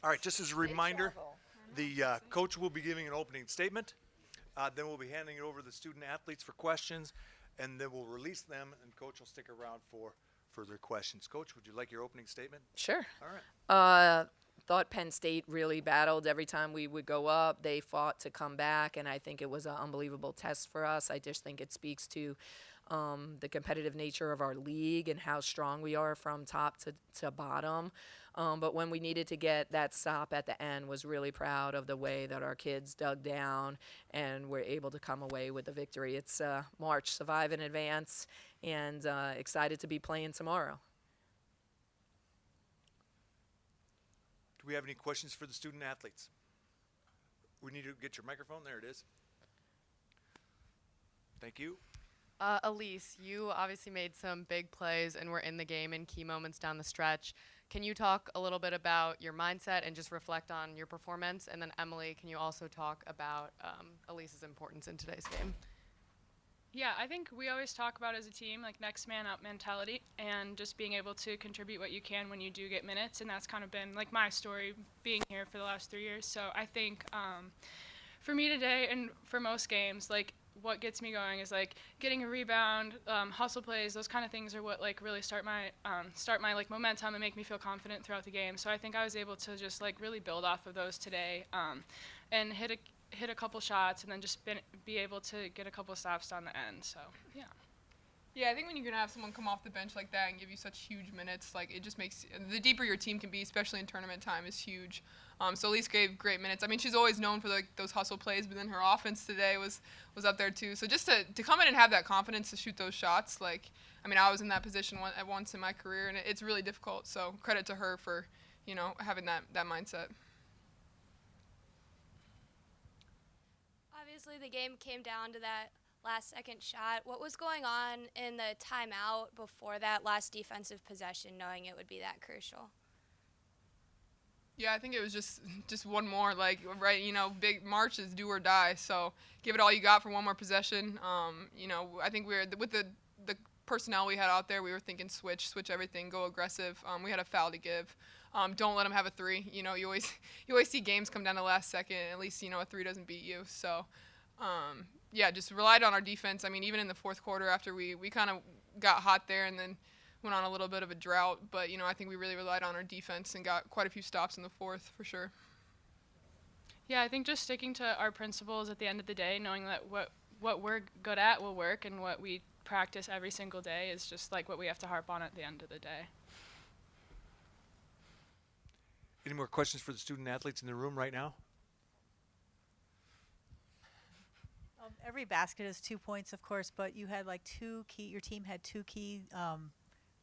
All right, just as a reminder, the coach will be giving an opening statement. Then we'll be handing it over to the student athletes for questions, and then we'll release them, and coach will stick around for further questions. Coach, would you like your opening statement? Sure. All right. Thought Penn State really battled every time we would go up. They fought to come back, and I think it was an unbelievable test for us. I just think it speaks to the competitive nature of our league and how strong we are from top to bottom. But when we needed to get that stop at the end, was really proud of the way that our kids dug down and were able to come away with the victory. It's March, survive in advance, and excited to be playing tomorrow. Do we have any questions for the student athletes? We need to get your microphone. There it is. Thank you. Elise, you obviously made some big plays and were in the game in key moments down the stretch. Can you talk a little bit about your mindset and just reflect on your performance? And then Emily, can you also talk about Elise's importance in today's game? Yeah, I think we always talk about as a team, like next man up mentality and just being able to contribute what you can when you do get minutes. And that's kind of been like my story being here for the last 3 years. So I think for me today and for most games, like what gets me going is like getting a rebound, hustle plays, those kind of things are what like really start my like momentum and make me feel confident throughout the game. So I think I was able to just like really build off of those today and hit a couple shots and then just be able to get a couple stops down the end. So yeah. Yeah, I think when you're going to have someone come off the bench like that and give you such huge minutes, like it just makes the deeper your team can be, especially in tournament time, is huge. So Elise gave great minutes. I mean, she's always known for like those hustle plays, but then her offense today was up there too. So just to come in and have that confidence to shoot those shots, like, I mean, I was in that position at once in my career, and it's really difficult. So credit to her for, you know, having that mindset. Obviously, the game came down to that last second shot. What was going on in the timeout before that last defensive possession, knowing it would be that crucial? Yeah, I think it was just one more, like, right, you know, big March is do or die, so give it all you got for one more possession. You know, I think with the personnel we had out there, we were thinking switch everything, go aggressive. We had a foul to give. Don't let them have a three. You know, you always see games come down to the last second. At least, you know, a three doesn't beat you. So, yeah, just relied on our defense. I mean, even in the fourth quarter after we kind of got hot there and then went on a little bit of a drought. But, you know, I think we really relied on our defense and got quite a few stops in the fourth for sure. Yeah, I think just sticking to our principles at the end of the day, knowing that what we're good at will work and what we practice every single day is just like what we have to harp on at the end of the day. Any more questions for the student athletes in the room right now? Every basket is 2 points, of course, but you had like your team had two key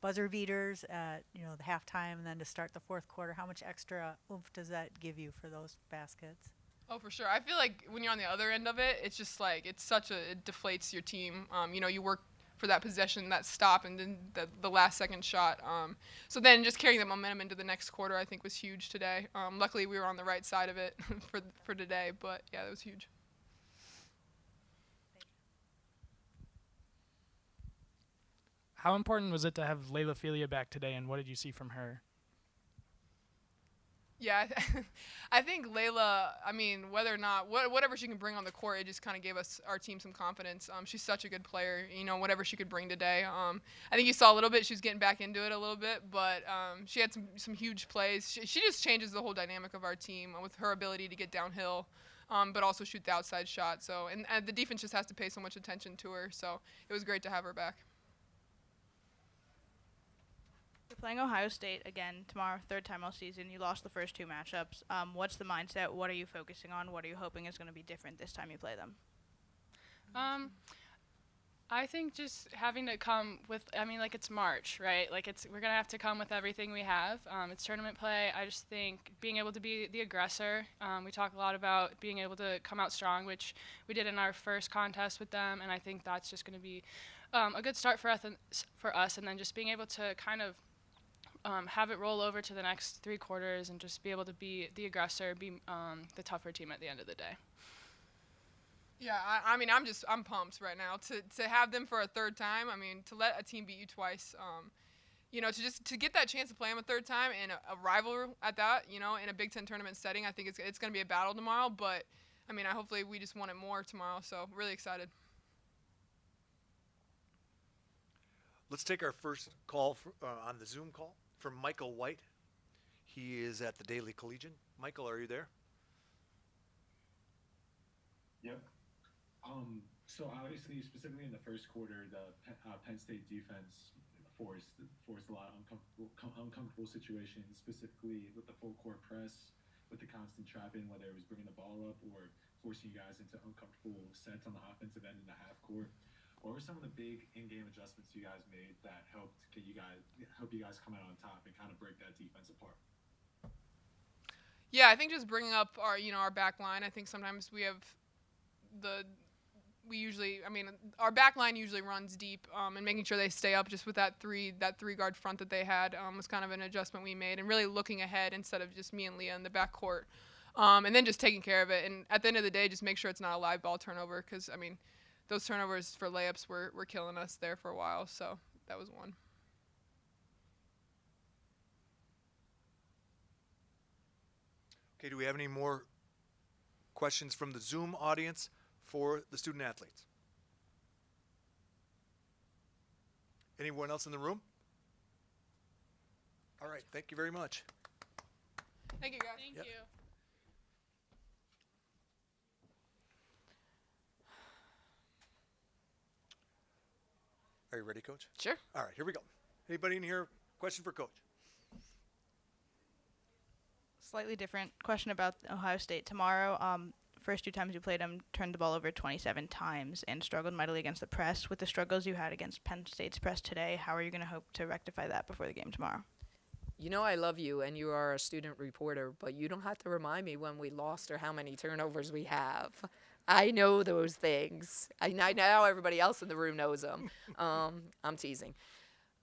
buzzer beaters at, you know, the halftime and then to start the fourth quarter. How much extra oomph does that give you for those baskets? Oh, for sure. I feel like when you're on the other end of it, it's just like it deflates your team. You know, you work for that possession, that stop, and then the last second shot. So then just carrying that momentum into the next quarter, I think, was huge today. Luckily, we were on the right side of it for today, but yeah, that was huge. How important was it to have Layla Filia back today, and what did you see from her? Yeah, I think Layla, I mean, whether or not, whatever she can bring on the court, it just kind of gave our team some confidence. She's such a good player, you know, whatever she could bring today. I think you saw a little bit, she was getting back into it a little bit, but she had some huge plays. She just changes the whole dynamic of our team with her ability to get downhill, but also shoot the outside shot. So, and the defense just has to pay so much attention to her, so it was great to have her back. You're playing Ohio State again tomorrow, third time all season. You lost the first two matchups. What's the mindset? What are you focusing on? What are you hoping is going to be different this time you play them? I think just having to come with, I mean, like it's March, right? Like we're going to have to come with everything we have. It's tournament play. I just think being able to be the aggressor. We talk a lot about being able to come out strong, which we did in our first contest with them, and I think that's just going to be a good start for us, and then just being able to kind of have it roll over to the next 3 quarters and just be able to be the aggressor, be the tougher team at the end of the day. Yeah, I mean, I'm pumped right now to have them for a third time. I mean, to let a team beat you twice, to get that chance to play him a third time and a rival at that, in a Big Ten tournament setting, I think it's going to be a battle tomorrow. But, hopefully we just want it more tomorrow. So really excited. Let's take our first call on the Zoom call from Michael White. He is at the Daily Collegian. Michael, are you there? Yep. So obviously, specifically in the first quarter, the Penn State defense forced a lot of uncomfortable situations, specifically with the full court press, with the constant trapping, whether it was bringing the ball up or forcing you guys into uncomfortable sets on the offensive end in the half court. What were some of the big in-game adjustments you guys made that helped you guys come out on top and kind of break that defense apart? Yeah, I think just bringing up our back line. I think sometimes our back line usually runs deep, and making sure they stay up just with that three guard front that they had was kind of an adjustment we made, and really looking ahead instead of just me and Leah in the back court, and then just taking care of it. And at the end of the day, just make sure it's not a live ball turnover, because those turnovers for layups were killing us there for a while. So that was one. Okay, do we have any more questions from the Zoom audience for the student athletes? Anyone else in the room? All right, thank you very much. Thank you, guys. Thank Yep. you. Are you ready, Coach? Sure. All right, here we go. Anybody in here? Question for Coach? Slightly different question about Ohio State tomorrow. First 2 times you played them, turned the ball over 27 times and struggled mightily against the press. With the struggles you had against Penn State's press today, how are you going to hope to rectify that before the game tomorrow? You know I love you, and you are a student reporter, but you don't have to remind me when we lost or how many turnovers we have. I know those things. I know everybody else in the room knows them. I'm teasing.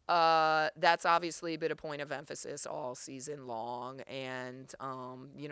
That's obviously been a point of emphasis all season long, and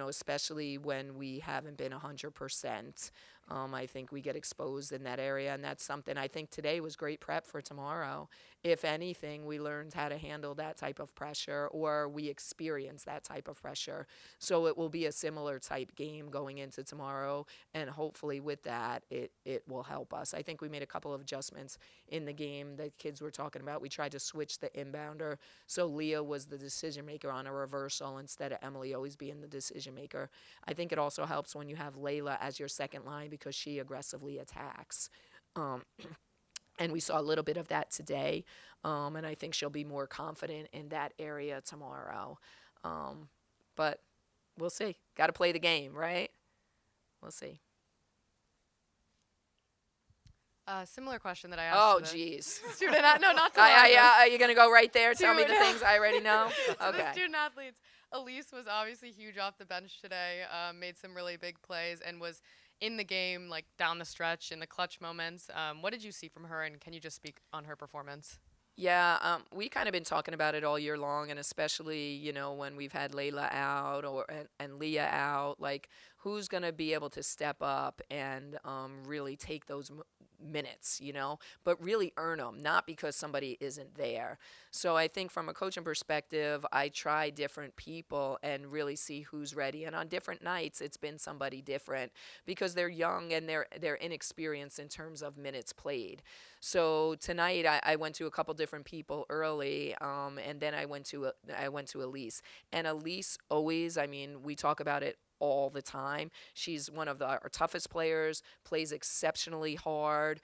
especially when we haven't been 100%. I think we get exposed in that area, and that's something I think today was great prep for tomorrow. If anything, we learned how to handle that type of pressure, or we experienced that type of pressure. So it will be a similar type game going into tomorrow, and hopefully with that, it will help us. I think we made a couple of adjustments in the game that kids were talking about. We tried to switch the inbounder, so Leah was the decision maker on a reversal instead of Emily always being the decision maker. I think it also helps when you have Layla as your second line, because she aggressively attacks. And we saw a little bit of that today, and I think she'll be more confident in that area tomorrow. But we'll see. Got to play the game, right? We'll see. Similar question that I asked. Oh, to the geez. Student, no, not to Are you going to go right there? Tell me the Dude. things I already know? To Okay. the student athletes. Elise was obviously huge off the bench today, made some really big plays, and was in the game, like down the stretch in the clutch moments. What did you see from her, and can you just speak on her performance? Yeah, we kind of been talking about it all year long, and especially, when we've had Layla out and Leah out, like who's going to be able to step up and really take those minutes, but really earn them, not because somebody isn't there. So I think from a coaching perspective, I try different people and really see who's ready. And on different nights, it's been somebody different because they're young and they're inexperienced in terms of minutes played. So tonight I went to a couple different people early, and then I went to Elise. And Elise always, we talk about it all the time. She's one of our toughest players, plays exceptionally hard,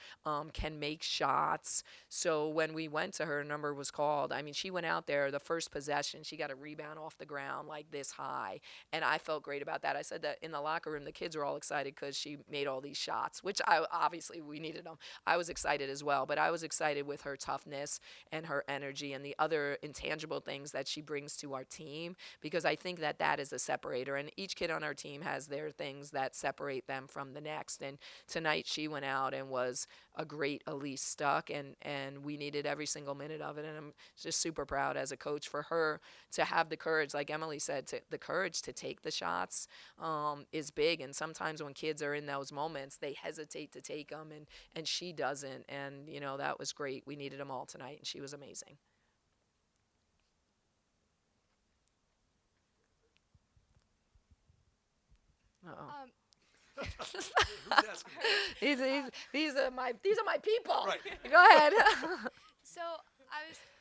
can make shots. So when we went to her, number was called. She went out there, the first possession, she got a rebound off the ground like this high. And I felt great about that. I said that in the locker room, the kids were all excited because she made all these shots, which obviously we needed them. I was excited as well, but I was excited with her toughness and her energy and the other intangible things that she brings to our team, because I think that is a separator. And each kid on our team has their things that separate them from the next. And tonight she went out and was a great Elise Stuck, and we needed every single minute of it. And I'm just super proud as a coach for her to have the courage, like Emily said, the courage to take the shots is big. And sometimes when kids are in those moments, they hesitate to take them, and she doesn't. And, that was great. We needed them all tonight, and she was amazing. Uh-oh. Who's asking? These are my people. Right. Go ahead. So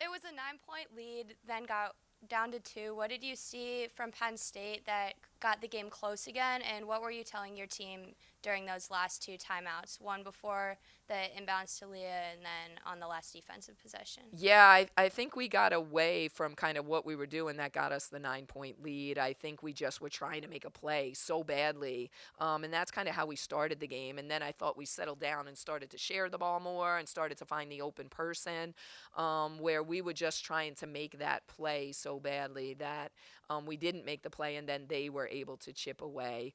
it was a 9-point lead, then got down to 2. What did you see from Penn State that got the game close again, and what were you telling your team during those last 2 timeouts, one before the inbounds to Leah and then on the last defensive possession? Yeah, I think we got away from kind of what we were doing that got us the 9-point lead. I think we just were trying to make a play so badly, and that's kind of how we started the game. And then I thought we settled down and started to share the ball more and started to find the open person, where we were just trying to make that play so badly that we didn't make the play, and then they were able to chip away.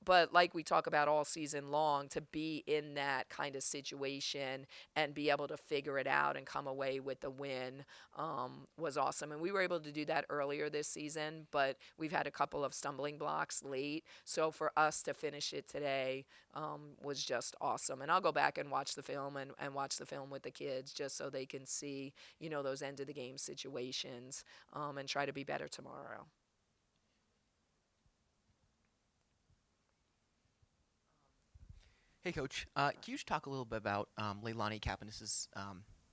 But like we talk about all season long, to be in that kind of situation and be able to figure it out and come away with the win was awesome. And we were able to do that earlier this season, but we've had a couple of stumbling blocks late. So for us to finish it today was just awesome. And I'll go back and watch the film and watch the film with the kids just so they can see, those end of the game situations and try to be better tomorrow. Hey, Coach. Can you just talk a little bit about Leilani Kapanis's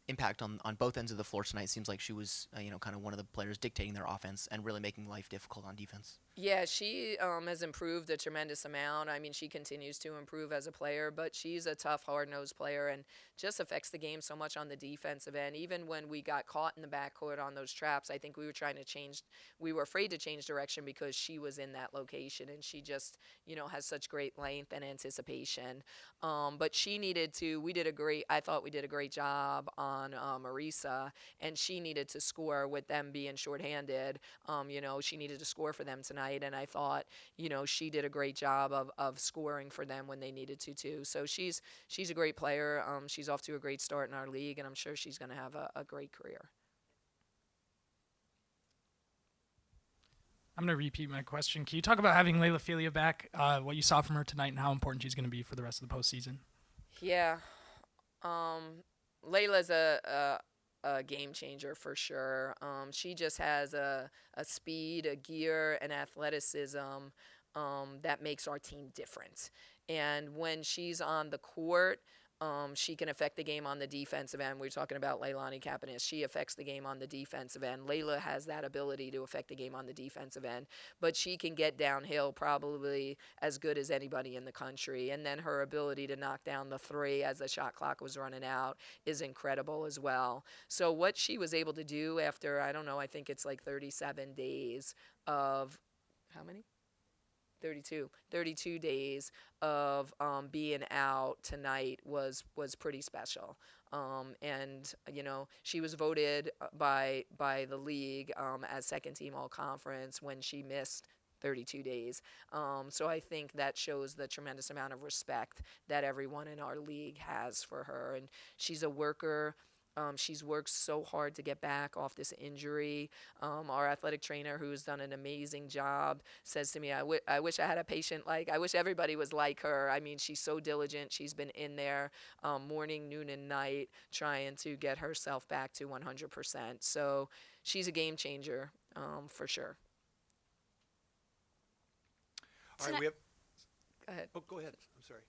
impact on both ends of the floor tonight? Seems like she was, kind of one of the players dictating their offense and really making life difficult on defense. Yeah, she has improved a tremendous amount. I mean, she continues to improve as a player, but she's a tough, hard-nosed player and just affects the game so much on the defensive end. Even when we got caught in the backcourt on those traps, I think we were afraid to change direction because she was in that location, and she just, has such great length and anticipation. But she needed to, I thought we did a great job on Marisa, and she needed to score with them being shorthanded. She needed to score for them tonight. And I thought, she did a great job of scoring for them when they needed to too. So she's a great player. She's off to a great start in our league, and I'm sure she's going to have a great career. I'm going to repeat my question. Can you talk about having Layla Felia back, what you saw from her tonight, and how important she's going to be for the rest of the postseason? Yeah. Layla's a game changer for sure. She just has a speed, a gear, and athleticism that makes our team different. And when she's on the court, she can affect the game on the defensive end. We're talking about Leilani Kapanis. She affects the game on the defensive end. Layla has that ability to affect the game on the defensive end, but she can get downhill probably as good as anybody in the country. And then her ability to knock down the 3 as the shot clock was running out is incredible as well. So what she was able to do after, I think it's like 37 days of, how many? 32 days of being out tonight was pretty special. And she was voted by the league as second team all conference when she missed 32 days. So I think that shows the tremendous amount of respect that everyone in our league has for her. And she's a worker. She's worked so hard to get back off this injury. Our athletic trainer, who's done an amazing job, says to me, I wish I had a patient I wish everybody was like her. I mean, she's so diligent. She's been in there morning, noon, and night trying to get herself back to 100%. So she's a game changer for sure. All right, we have. Go ahead. Oh, go ahead. I'm sorry.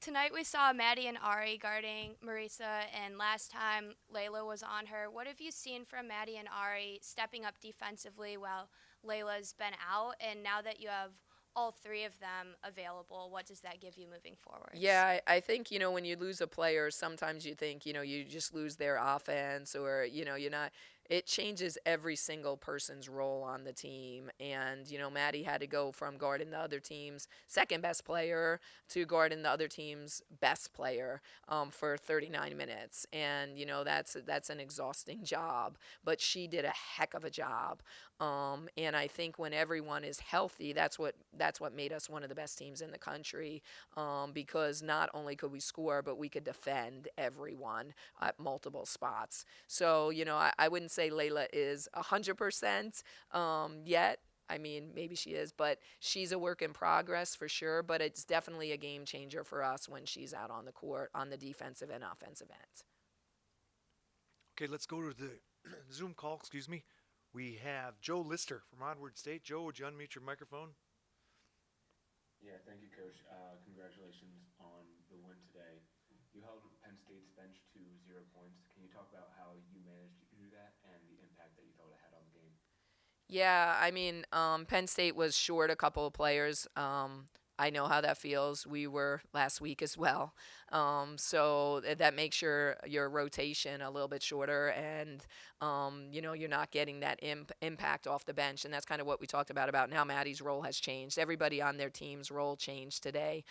Tonight we saw Maddie and Ari guarding Marisa, and last time Layla was on her. What have you seen from Maddie and Ari stepping up defensively while Layla's been out? And now that you have all 3 of them available, what does that give you moving forward? Yeah, I think, when you lose a player, sometimes you think, you just lose their offense or, you're not. It changes every single person's role on the team. And, Maddie had to go from guarding the other team's second best player to guarding the other team's best player for 39 minutes. And, that's an exhausting job. But she did a heck of a job. And I think when everyone is healthy, that's what made us one of the best teams in the country, because not only could we score, but we could defend everyone at multiple spots. So, I wouldn't say Layla is 100% yet. I mean, maybe she is, but she's a work in progress for sure. But it's definitely a game changer for us when she's out on the court on the defensive and offensive ends. Okay, let's go to the Zoom call. Excuse me. We have Joe Lister from Onward State. Joe, would you unmute your microphone? Yeah, thank you, Coach. Congratulations on the win today. You held Penn State's bench to 0 points. Can you talk about how you managed to do that and the impact that you felt it had on the game? Yeah, I mean, Penn State was short a couple of players. I know how that feels. We were last week as well. So that makes your rotation a little bit shorter, and you're not getting that impact off the bench, and that's kind of what we talked about now. Maddie's role has changed. Everybody on their team's role changed today,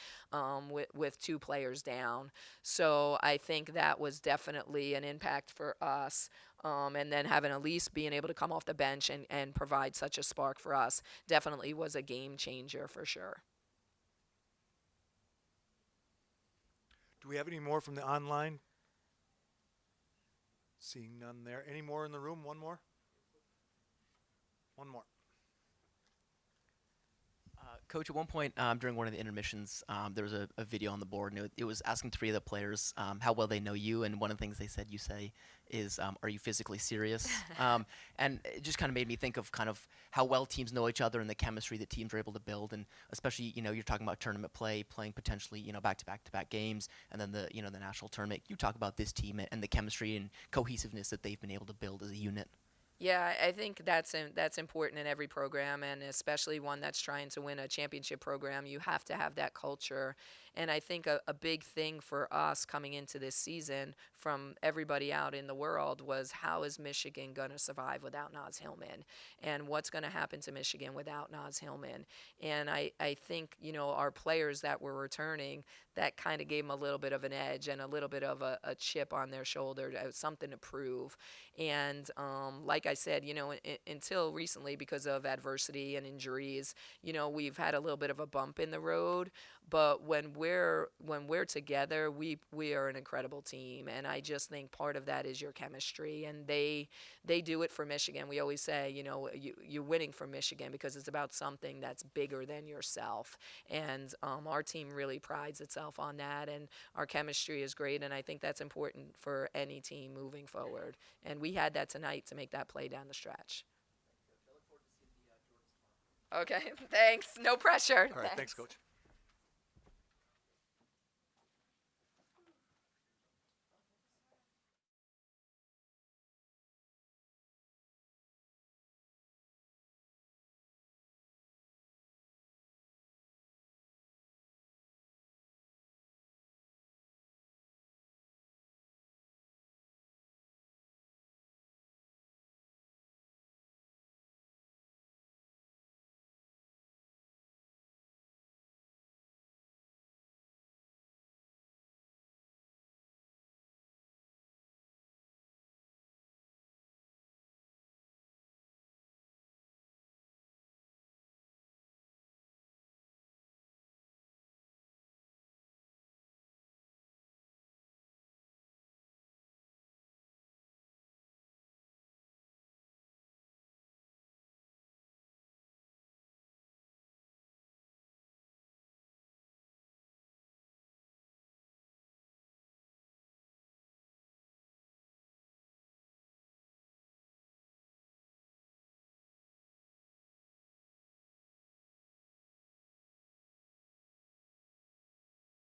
with two players down. So I think that was definitely an impact for us. And then having Elise being able to come off the bench and provide such a spark for us definitely was a game changer for sure. Do we have any more from the online? Seeing none there. Any more in the room? One more? One more. Coach, at one point during one of the intermissions, there was a video on the board, and it was asking three of the players how well they know you, and one of the things they said you say is, are you physically serious? And it just kind of made me think of kind of how well teams know each other and the chemistry that teams are able to build, and especially, you're talking about tournament play, playing potentially, back-to-back games, and then the national tournament. You talk about this team and the chemistry and cohesiveness that they've been able to build as a unit. Yeah, I think that's important in every program, and especially one that's trying to win a championship program. You have to have that culture. And I think a big thing for us coming into this season from everybody out in the world was, how is Michigan going to survive without Naz Hillman? And what's going to happen to Michigan without Naz Hillman? And I think, our players that were returning, that kind of gave them a little bit of an edge and a little bit of a chip on their shoulder, something to prove. And like I said, until recently, because of adversity and injuries, we've had a little bit of a bump in the road. But when we're together, we are an incredible team, and I just think part of that is your chemistry, and they do it for Michigan. We always say, you're winning for Michigan because it's about something that's bigger than yourself, and our team really prides itself on that, and our chemistry is great, and I think that's important for any team moving forward. And we had that tonight to make that play down the stretch. Okay, thanks. No pressure. All right, thanks, Coach.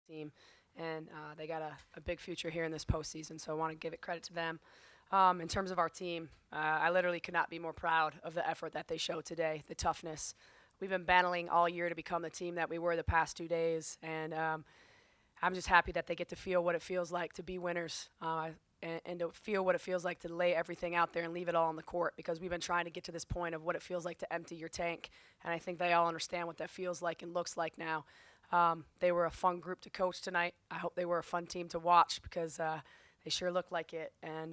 Team, and they got a big future here in this postseason, so I want to give it credit to them. In terms of our team, I literally could not be more proud of the effort that they showed today, the toughness. We've been battling all year to become the team that we were the past 2 days, and I'm just happy that they get to feel what it feels like to be winners, and to feel what it feels like to lay everything out there and leave it all on the court, because we've been trying to get to this point of what it feels like to empty your tank, and I think they all understand what that feels like and looks like now. They were a fun group to coach tonight. I hope they were a fun team to watch, because they sure looked like it. And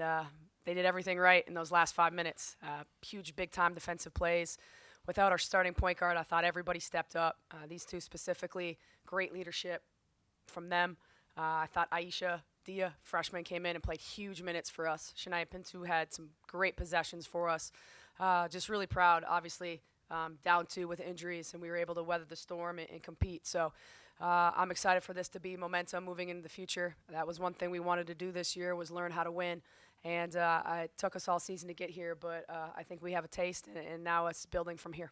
they did everything right in those last 5 minutes. Huge, big-time defensive plays. Without our starting point guard, I thought everybody stepped up. These two specifically, great leadership from them. I thought Aisha Dia, freshman, came in and played huge minutes for us. Shania Pintu had some great possessions for us. Just really proud, obviously. Down 2 with injuries, and we were able to weather the storm and compete. So I'm excited for this to be momentum moving into the future. That was one thing we wanted to do this year, was learn how to win. And it took us all season to get here, but I think we have a taste, and now it's building from here.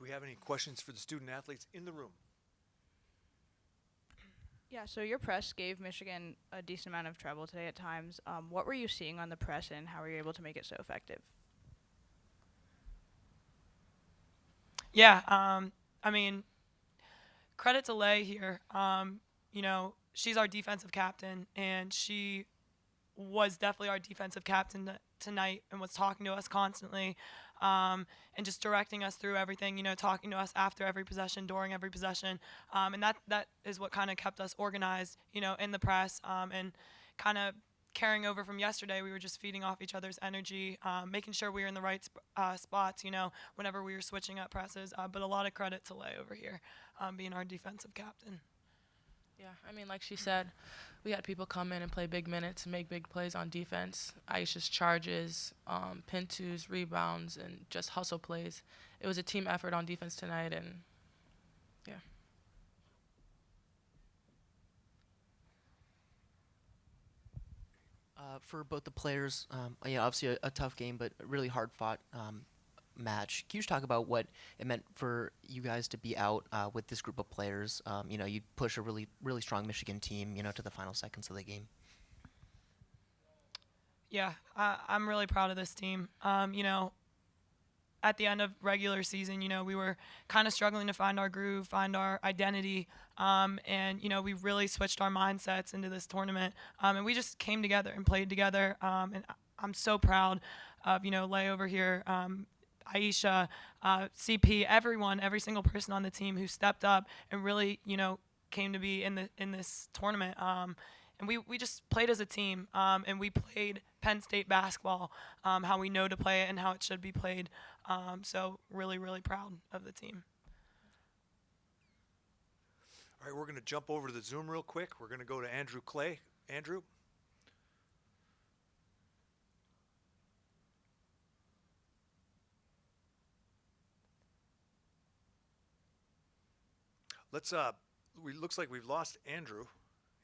Do we have any questions for the student athletes in the room? Yeah, so your press gave Michigan a decent amount of trouble today at times. What were you seeing on the press, and how were you able to make it so effective? Yeah, I mean, credit to Lay here. She's our defensive captain, and she was definitely our defensive captain tonight and was talking to us constantly, and just directing us through everything, talking to us after every possession, during every possession. And that is what kind of kept us organized, in the press, and kind of carrying over from yesterday. We were just feeding off each other's energy, making sure we were in the right spots, whenever we were switching up presses. But a lot of credit to Lay over here, being our defensive captain. Yeah, I mean, like she said, we had people come in and play big minutes and make big plays on defense. Aisha's charges, pin twos, rebounds, and just hustle plays. It was a team effort on defense tonight, and yeah. For both the players, obviously a tough game, but a really hard-fought match. Can you just talk about what it meant for you guys to be out with this group of players? You push a really, really strong Michigan team, to the final seconds of the game. Yeah, I'm really proud of this team. At the end of regular season, we were kind of struggling to find our groove, find our identity, and we really switched our mindsets into this tournament, and we just came together and played together, and I'm so proud of, Lay over here, Aisha, CP, everyone, every single person on the team who stepped up and really, came to be in this tournament. And we just played as a team, and we played Penn State basketball, how we know to play it and how it should be played. So really, really proud of the team. All right, we're going to jump over to the Zoom real quick. We're going to go to Andrew Clay. Andrew? Let's looks like we've lost Andrew.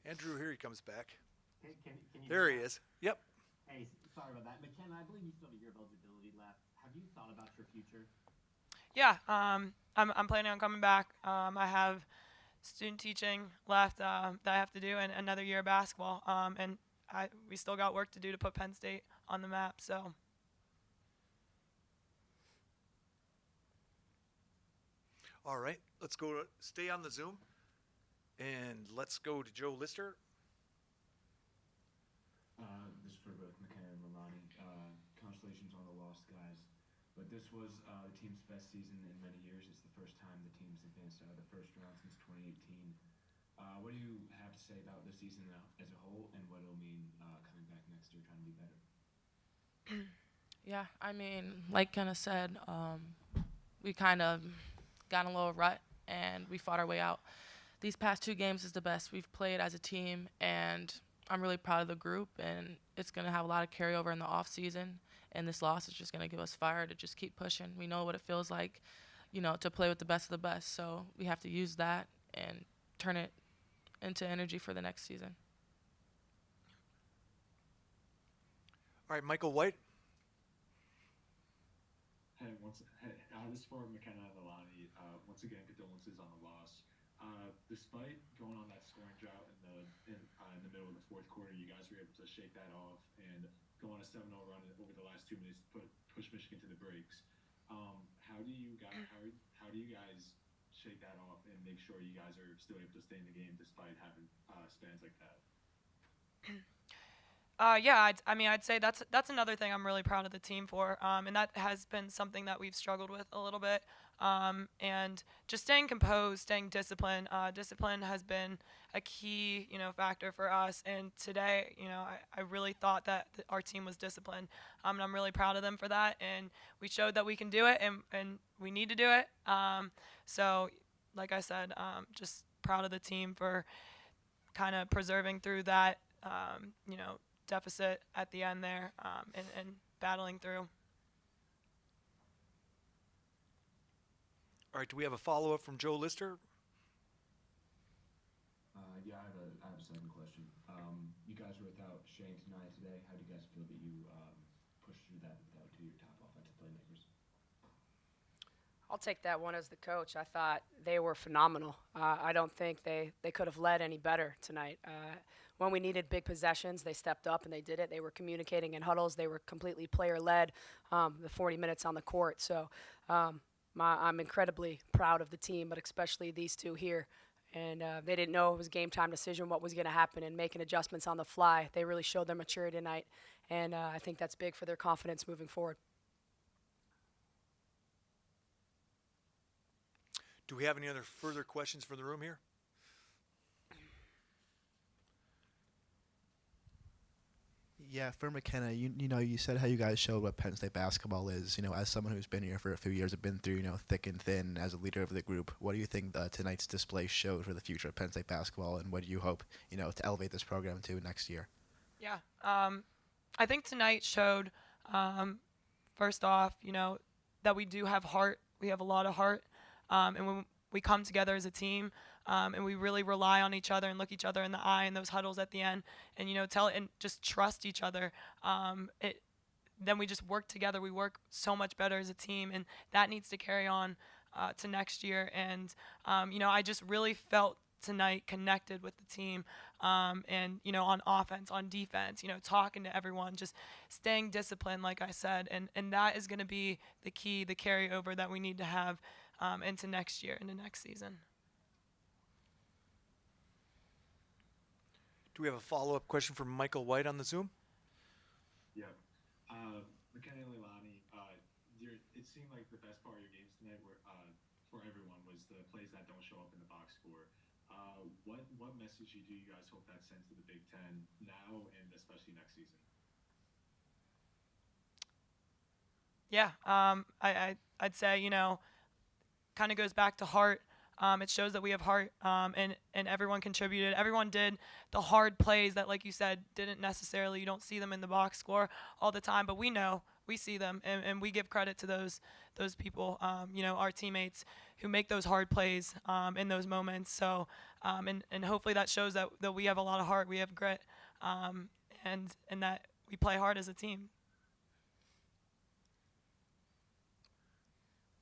Andrew, here he comes back. Can you there he is. Yep. Hey, sorry about that. McKenna, I believe you still have a year of eligibility left. Have you thought about your future? Yeah, I'm planning on coming back. I have student teaching left that I have to do, and another year of basketball. And we still got work to do to put Penn State on the map. So. All right, let's stay on the Zoom, and let's go to Joe Lister. This is for both McKenna and Milani. Congratulations on the loss, guys. But this was the team's best season in many years. It's the first time the team's advanced out of the first round since 2018. What do you have to say about this season as a whole, and what it'll mean coming back next year trying to be better? Yeah, I mean, like Kenna said, we kind of got in a little rut, and we fought our way out. These past 2 games is the best we've played as a team, and I'm really proud of the group, and it's going to have a lot of carryover in the off season, and this loss is just going to give us fire to just keep pushing. We know what it feels like, to play with the best of the best, so we have to use that and turn it into energy for the next season. All right, Michael White. Hey, this is for McKenna and Milani. Once again, condolences on the loss. Despite going on that scoring drought in the middle of the fourth quarter, you guys were able to shake that off and go on a 7-0 run over the last 2 minutes to push Michigan to the breaks. How do you guys shake that off and make sure you guys are still able to stay in the game despite having spans like that? Yeah, I'd say that's another thing I'm really proud of the team for, and that has been something that we've struggled with a little bit, and just staying composed, staying disciplined. Discipline has been a key, factor for us, and today, I really thought that our team was disciplined, and I'm really proud of them for that, and we showed that we can do it, and we need to do it. So, like I said, just proud of the team for kind of persevering through that, deficit at the end there, and battling through. All right, do we have a follow-up from Joe Lister? Yeah, I have a second question. You guys were without Shane tonight today. How do you guys feel that you pushed through that without 2 of your top offensive playmakers? I'll take that one as the coach. I thought they were phenomenal. I don't think they could have led any better tonight. When we needed big possessions, they stepped up and they did it. They were communicating in huddles. They were completely player-led, the 40 minutes on the court. So I'm incredibly proud of the team, but especially these two here. And they didn't know it was a game-time decision, what was going to happen, and making adjustments on the fly. They really showed their maturity tonight, and I think that's big for their confidence moving forward. Do we have any other further questions for the room here? Yeah, for McKenna, you said how you guys showed what Penn State basketball is. As someone who's been here for a few years, have been through, thick and thin as a leader of the group. What do you think tonight's display showed for the future of Penn State basketball, and what do you hope, to elevate this program to next year? Yeah, I think tonight showed, first off, that we do have heart. We have a lot of heart, and when we come together as a team, and we really rely on each other and look each other in the eye in those huddles at the end, and tell and just trust each other. Then we just work together. We work so much better as a team, and that needs to carry on to next year. And I just really felt tonight connected with the team, and on offense, on defense, talking to everyone, just staying disciplined, like I said, and that is going to be the key, the carryover that we need to have into next year, into next season. Do we have a follow-up question from Michael White on the Zoom? Yeah. McKenna and Leilani, it seemed like the best part of your games tonight were, for everyone, was the plays that don't show up in the box score. What message do you guys hope that sends to the Big Ten now and especially next season? Yeah, I'd say, kind of goes back to heart. It shows that we have heart, and everyone contributed. Everyone did the hard plays that, like you said, didn't necessarily, you don't see them in the box score all the time, but we know, we see them, and we give credit to those people, our teammates who make those hard plays in those moments. So, and hopefully that shows that we have a lot of heart, we have grit, and that we play hard as a team.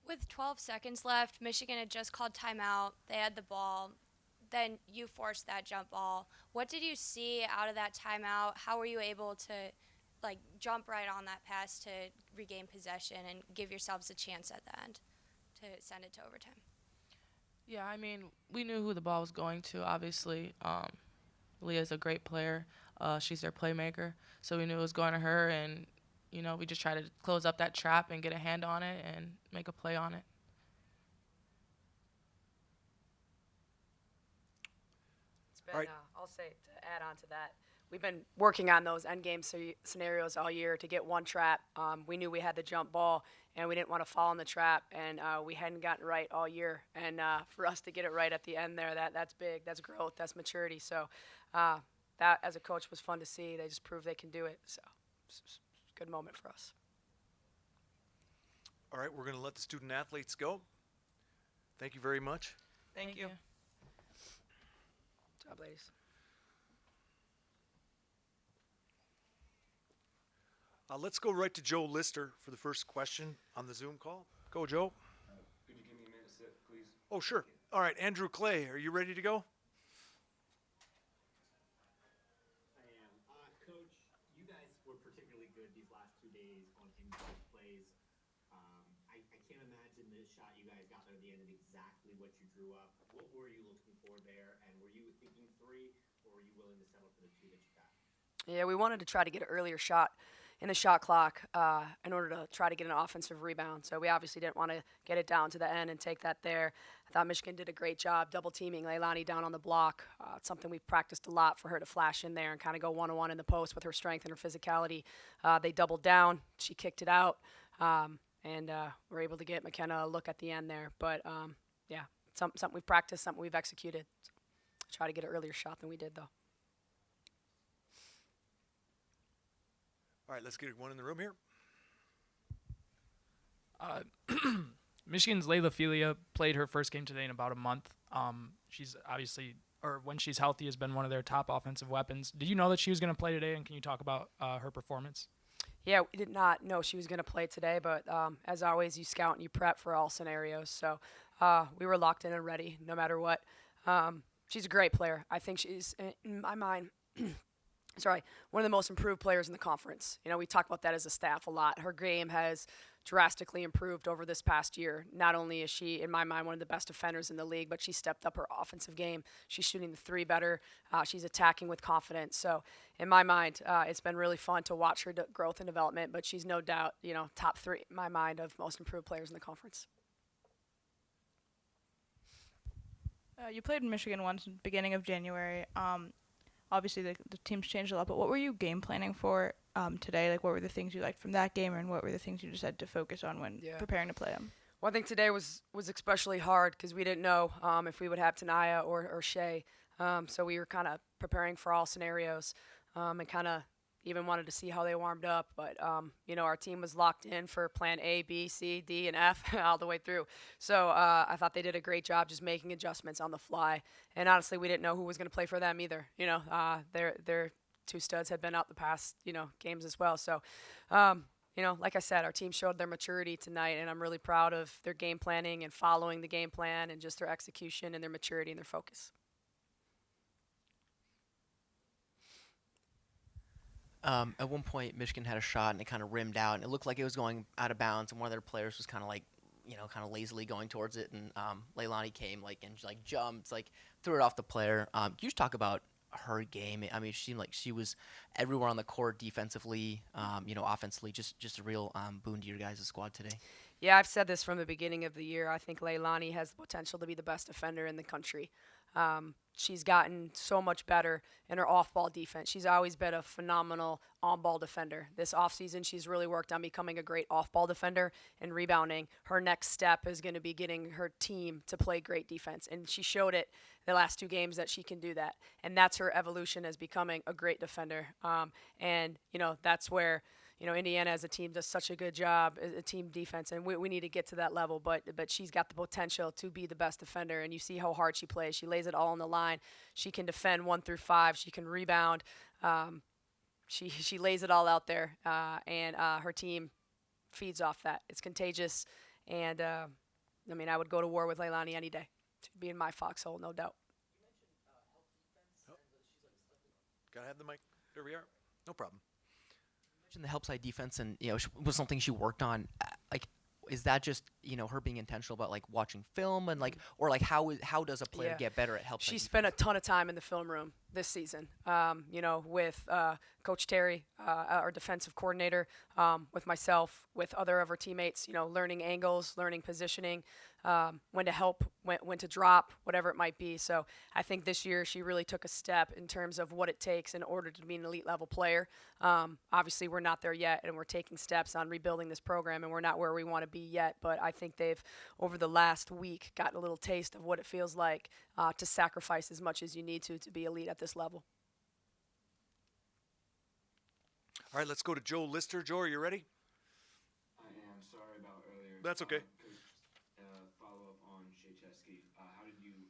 With 12 seconds left, Michigan had just called timeout. They had the ball. Then you forced that jump ball. What did you see out of that timeout? How were you able to, jump right on that pass to regain possession and give yourselves a chance at the end to send it to overtime? Yeah, we knew who the ball was going to, obviously. Leah's a great player. She's their playmaker. So we knew it was going to her, and we just try to close up that trap and get a hand on it and make a play on it. It's been, I'll say, to add on to that, we've been working on those end game scenarios all year to get one trap. We knew we had the jump ball, and we didn't want to fall in the trap, and we hadn't gotten it right all year. And for us to get it right at the end there, that's big. That's growth. That's maturity. So that, as a coach, was fun to see. They just proved they can do it. So it's a good moment for us. All right, we're going to let the student athletes go. Thank you very much. Thank you. Good job, ladies. Let's go right to Joe Lister for the first question on the Zoom call. Go, Joe. Could you give me a minute to sit, please? Oh, sure. All right, Andrew Clay, are you ready to go? I am. Coach, you guys were particularly good these last 2 days on in-play plays. I can't imagine the shot you guys got there at the end is exactly what you drew up. What were you looking for there, and were you thinking 3, or were you willing to settle for the 2 that you got? Yeah, we wanted to try to get an earlier shot in the shot clock in order to try to get an offensive rebound. So we obviously didn't want to get it down to the end and take that there. I thought Michigan did a great job double teaming Leilani down on the block. It's something we've practiced a lot for her to flash in there and kind of go one-on-one in the post with her strength and her physicality. They doubled down. She kicked it out. And we're able to get McKenna a look at the end there. But, yeah, something we've practiced, something we've executed. Try to get an earlier shot than we did, though. All right, let's get one in the room here. Michigan's Layla Filia played her first game today in about a month. She's obviously, or when she's healthy, has been one of their top offensive weapons. Did you know that she was going to play today, and can you talk about her performance? Yeah, we did not know she was going to play today, but as always, you scout and you prep for all scenarios. So we were locked in and ready no matter what. She's a great player. I think she's, in my mind, sorry, one of the most improved players in the conference. You know, we talk about that as a staff a lot. Her game has drastically improved over this past year. Not only is she, in my mind, one of the best defenders in the league, but she stepped up her offensive game. She's shooting the three better. She's attacking with confidence. So, in my mind, it's been really fun to watch her growth and development, but she's no doubt, you know, top three, in my mind, of most improved players in the conference. You played in Michigan once, beginning of January. Obviously, the team's changed a lot, but what were you game planning for today? Like, what were the things you liked from that game, and what were the things you just had to focus on when preparing to play them? Well, I think today was especially hard because we didn't know if we would have Tanaya or Shea. So we were kind of preparing for all scenarios and kind of even wanted to see how they warmed up. But, you know, our team was locked in for plan A, B, C, D, and F all the way through. So I thought they did a great job just making adjustments on the fly. And honestly, we didn't know who was going to play for them either. You know, their two studs had been out the past, you know, games as well. So, you know, like I said, our team showed their maturity tonight, and I'm really proud of their game planning and following the game plan and just their execution and their maturity and their focus. At one point, Michigan had a shot and it kind of rimmed out, and it looked like it was going out of bounds. And one of their players was kind of like, you know, kind of lazily going towards it, and Leilani came and jumped, threw it off the player. Can you just talk about her game? I mean, she seemed like she was everywhere on the court defensively, you know, offensively, just a real boon to your guys' squad today. Yeah, I've said this from the beginning of the year. I think Leilani has the potential to be the best defender in the country. She's gotten so much better in her off-ball defense. She's always been a phenomenal on-ball defender. This offseason, she's really worked on becoming a great off-ball defender and rebounding. Her next step is going to be getting her team to play great defense, and she showed it the last two games that she can do that. And that's her evolution as becoming a great defender. And, you know, that's where – you know, Indiana as a team does such a good job, a team defense, and we need to get to that level. But she's got the potential to be the best defender, and you see how hard she plays. She lays it all on the line. She can defend 1 through 5. She can rebound. She lays it all out there, and her team feeds off that. It's contagious, and I mean, I would go to war with Leilani any day to be in my foxhole, no doubt. Gotta have the mic. There we are. No problem. The help side defense, and you know, was something she worked on. Like, is that just, you know, her being intentional about watching film and or how does a player get better at help side? She spent a ton of time in the film room this season. You know, with Coach Terry, our defensive coordinator, with myself, with other of her teammates. You know, learning angles, learning positioning, when to help, when to drop, whatever it might be. So I think this year she really took a step in terms of what it takes in order to be an elite level player. Obviously, we're not there yet, and we're taking steps on rebuilding this program, and we're not where we want to be yet. But I think they've, over the last week, gotten a little taste of what it feels like to sacrifice as much as you need to be elite at this level. All right, let's go to Joe Lister. Joe, are you ready? I am. Sorry about earlier. That's okay. Follow up on Shaycheski. How did you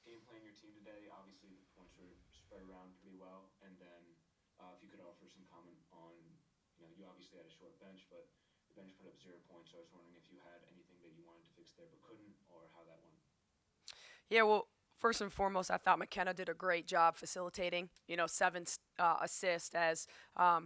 game plan your team today? Obviously, the points were spread around pretty well. And then if you could offer some comment on, you know, you obviously had a short bench, but the bench put up 0 points. So I was wondering if you had anything that you wanted to fix there but couldn't, or how that went. Yeah, well, first and foremost, I thought McKenna did a great job facilitating, you know, 7 assists as,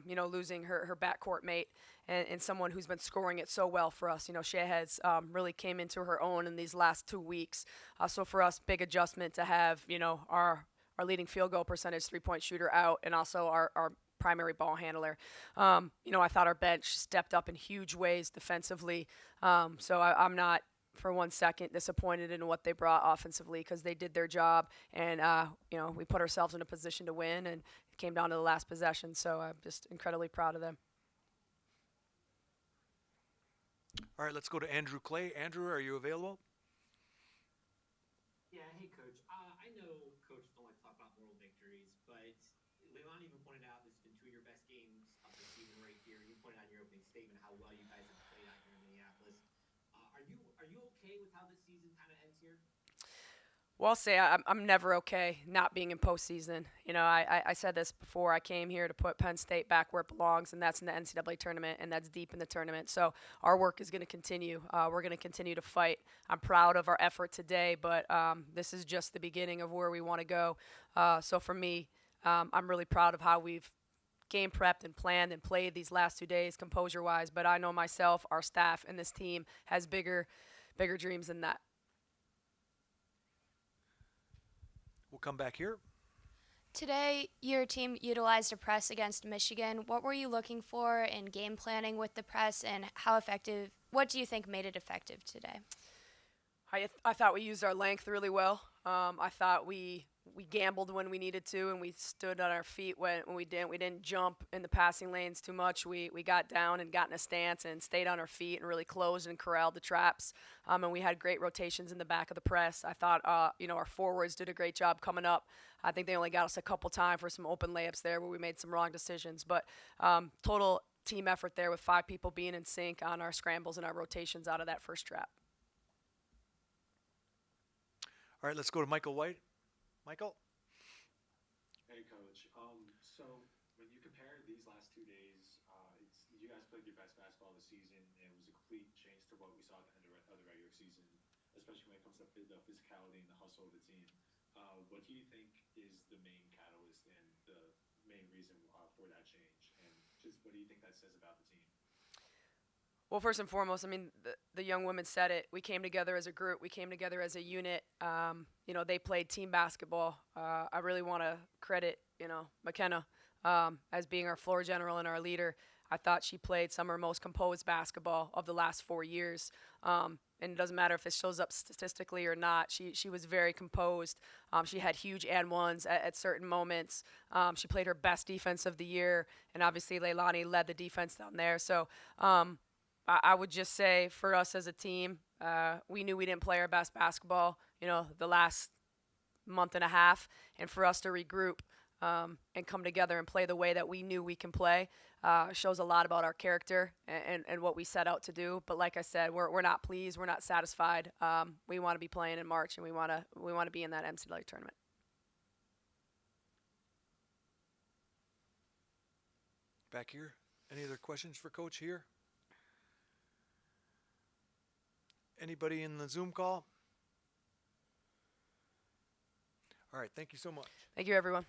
you know, losing her backcourt mate and someone who's been scoring it so well for us. You know, Shea has really came into her own in these last 2 weeks. So for us, big adjustment to have, you know, our leading field goal percentage 3-point shooter out, and also our primary ball handler. You know, I thought our bench stepped up in huge ways defensively. So I'm not for 1 second disappointed in what they brought offensively, because they did their job, and you know, we put ourselves in a position to win, and it came down to the last possession. So I'm just incredibly proud of them. All right, let's go to Andrew Clay. Andrew, are you available? Yeah, hey, Coach. I know coaches don't like to talk about moral victories, but Leilani even pointed out this has been 2 of your best games of the season right here. You pointed out in your opening statement how well you guys have played out here in Minneapolis. Are you okay with how this season kind of ends here? Well, I'll say I'm never okay not being in postseason. You know, I said this before. I came here to put Penn State back where it belongs, and that's in the NCAA tournament, and that's deep in the tournament. So our work is going to continue. We're going to continue to fight. I'm proud of our effort today, but this is just the beginning of where we want to go. So for me, I'm really proud of how we've game prepped and planned and played these last 2 days, composure-wise. But I know myself, our staff, and this team has bigger dreams than that. We'll come back here. Today, your team utilized a press against Michigan. What were you looking for in game planning with the press, and how effective? What do you think made it effective today? I thought we used our length really well. I thought we gambled when we needed to, and we stood on our feet when we didn't. We didn't jump in the passing lanes too much. We got down and got in a stance and stayed on our feet and really closed and corralled the traps. And we had great rotations in the back of the press. I thought, our forwards did a great job coming up. I think they only got us a couple times for some open layups there where we made some wrong decisions. But total team effort there with 5 people being in sync on our scrambles and our rotations out of that first trap. All right, let's go to Michael White. Michael? Hey, Coach. So when you compare these last 2 days, you guys played your best basketball of the season, and it was a complete change to what we saw at the end of the regular season, especially when it comes to the physicality and the hustle of the team. What do you think is the main catalyst and the main reason for that change? And just what do you think that says about the team? Well, first and foremost, I mean, the young women said it. We came together as a group. We came together as a unit. They played team basketball. I really want to credit, McKenna as being our floor general and our leader. I thought she played some of her most composed basketball of the last 4 years. And it doesn't matter if it shows up statistically or not. She was very composed. She had huge and ones at certain moments. She played her best defense of the year. And obviously, Leilani led the defense down there. So, I would just say for us as a team, we knew we didn't play our best basketball, the last month and a half. And for us to regroup and come together and play the way that we knew we can play shows a lot about our character and what we set out to do. But like I said, we're not pleased. We're not satisfied. We want to be playing in March, and we want to be in that NCAA tournament. Back here. Any other questions for Coach here? Anybody in the Zoom call? All right, thank you so much. Thank you, everyone.